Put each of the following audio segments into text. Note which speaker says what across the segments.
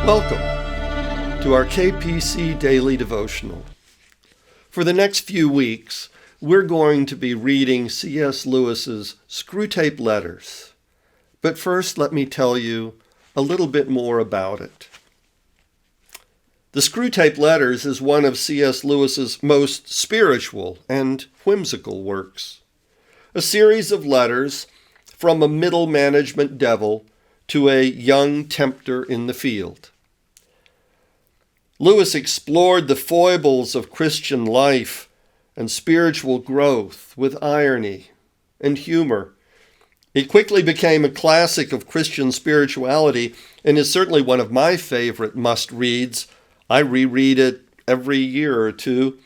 Speaker 1: Welcome to our KPC Daily Devotional. For the next few weeks, we're going to be reading C.S. Lewis's Screwtape Letters. But first, let me tell you a little bit more about it. The Screwtape Letters is one of C.S. Lewis's most spiritual and whimsical works. A series of letters from a middle management devil to a young tempter in the field. Lewis explored the foibles of Christian life and spiritual growth with irony and humor. It quickly became a classic of Christian spirituality and is certainly one of my favorite must-reads. I reread it every year or two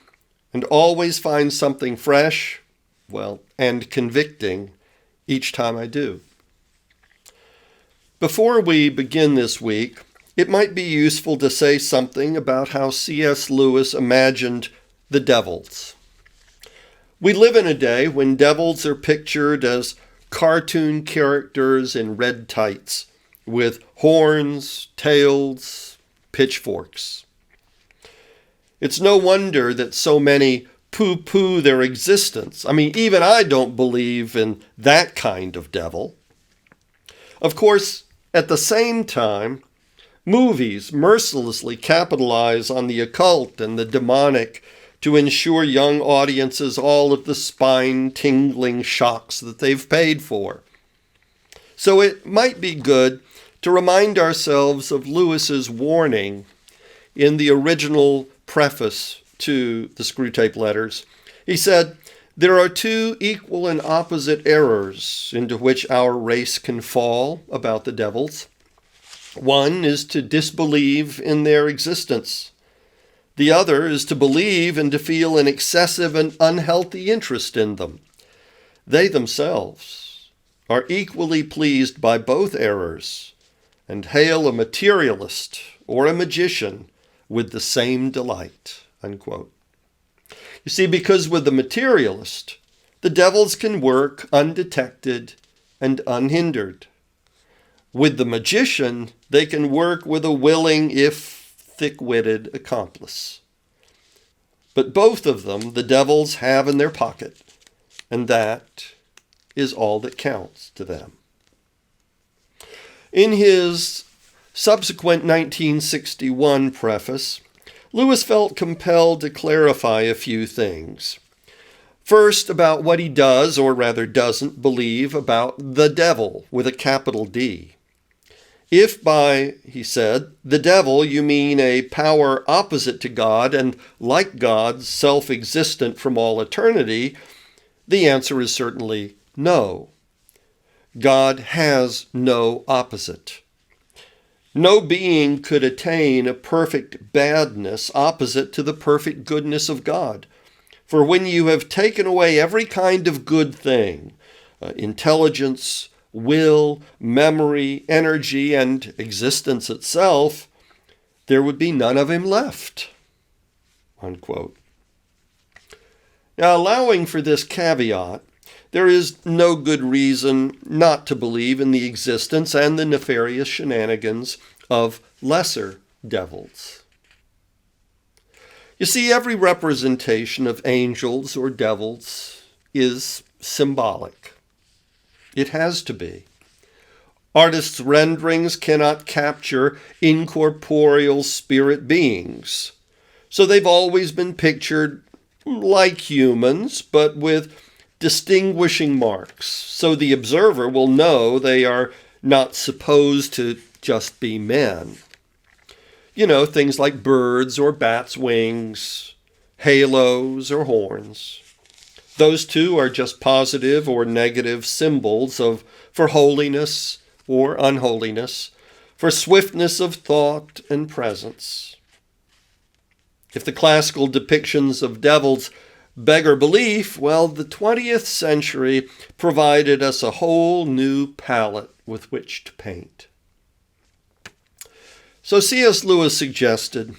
Speaker 1: and always find something fresh, and convicting each time I do. Before we begin this week, it might be useful to say something about how C.S. Lewis imagined the devils. We live in a day when devils are pictured as cartoon characters in red tights, with horns, tails, pitchforks. It's no wonder that so many pooh-pooh their existence. Even I don't believe in that kind of devil. Of course, at the same time, movies mercilessly capitalize on the occult and the demonic to ensure young audiences all of the spine-tingling shocks that they've paid for. So it might be good to remind ourselves of Lewis's warning in the original preface to the Screwtape Letters. He said, "There are two equal and opposite errors into which our race can fall about the devils. One is to disbelieve in their existence. The other is to believe and to feel an excessive and unhealthy interest in them. They themselves are equally pleased by both errors and hail a materialist or a magician with the same delight." Unquote. You see, because with the materialist, the devils can work undetected and unhindered. With the magician, they can work with a willing, if thick-witted, accomplice. But both of them the devils have in their pocket, and that is all that counts to them. In his subsequent 1961 preface, Lewis felt compelled to clarify a few things. First, about what he does, or rather doesn't, believe about the devil with a capital D. If by, he said, the devil you mean a power opposite to God and, like God, self-existent from all eternity, the answer is certainly no. God has no opposite. No being could attain a perfect badness opposite to the perfect goodness of God. For when you have taken away every kind of good thing, intelligence, will, memory, energy, and existence itself, there would be none of him left. Unquote. Now, allowing for this caveat, there is no good reason not to believe in the existence and the nefarious shenanigans of lesser devils. You see, every representation of angels or devils is symbolic. It has to be. Artists' renderings cannot capture incorporeal spirit beings, so they've always been pictured like humans, but with distinguishing marks, so the observer will know they are not supposed to just be men. Things like birds or bats' wings, halos or horns. Those two are just positive or negative symbols for holiness or unholiness, for swiftness of thought and presence. If the classical depictions of devils beggar belief, the 20th century provided us a whole new palette with which to paint. So C.S. Lewis suggested,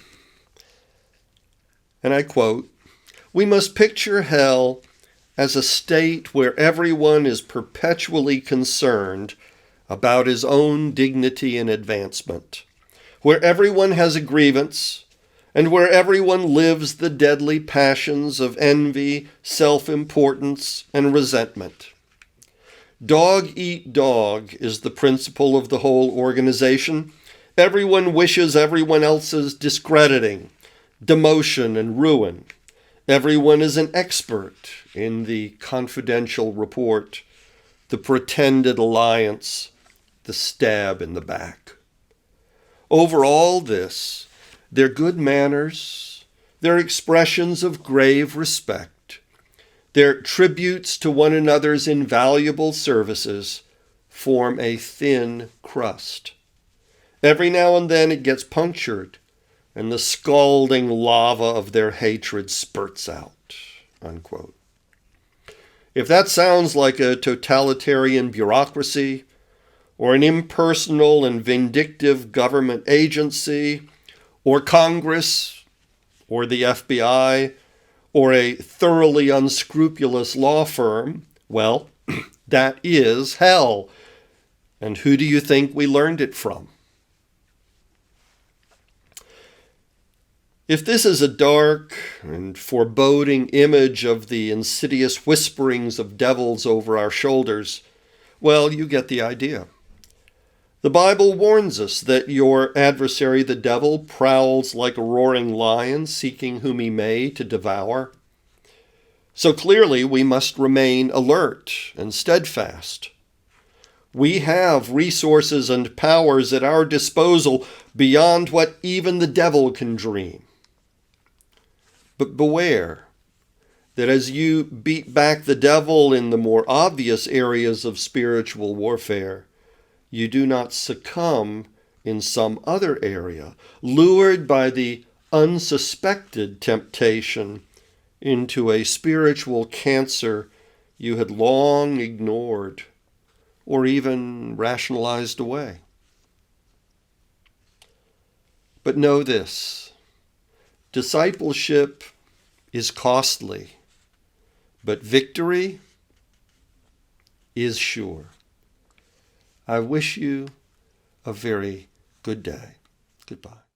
Speaker 1: and I quote, "We must picture hell as a state where everyone is perpetually concerned about his own dignity and advancement, where everyone has a grievance, and where everyone lives the deadly passions of envy, self-importance, and resentment. Dog eat dog is the principle of the whole organization. Everyone wishes everyone else's discrediting, demotion, and ruin. Everyone is an expert in the confidential report, the pretended alliance, the stab in the back. Over all this, their good manners, their expressions of grave respect, their tributes to one another's invaluable services form a thin crust. Every now and then it gets punctured, and the scalding lava of their hatred spurts out." Unquote. If that sounds like a totalitarian bureaucracy, or an impersonal and vindictive government agency, or Congress, or the FBI, or a thoroughly unscrupulous law firm, well, that is hell. And who do you think we learned it from? If this is a dark and foreboding image of the insidious whisperings of devils over our shoulders, well, you get the idea. The Bible warns us that your adversary, the devil, prowls like a roaring lion, seeking whom he may to devour. So clearly we must remain alert and steadfast. We have resources and powers at our disposal beyond what even the devil can dream. But beware that as you beat back the devil in the more obvious areas of spiritual warfare, you do not succumb in some other area, lured by the unsuspected temptation into a spiritual cancer you had long ignored or even rationalized away. But know this: discipleship is costly, but victory is sure. I wish you a very good day. Goodbye.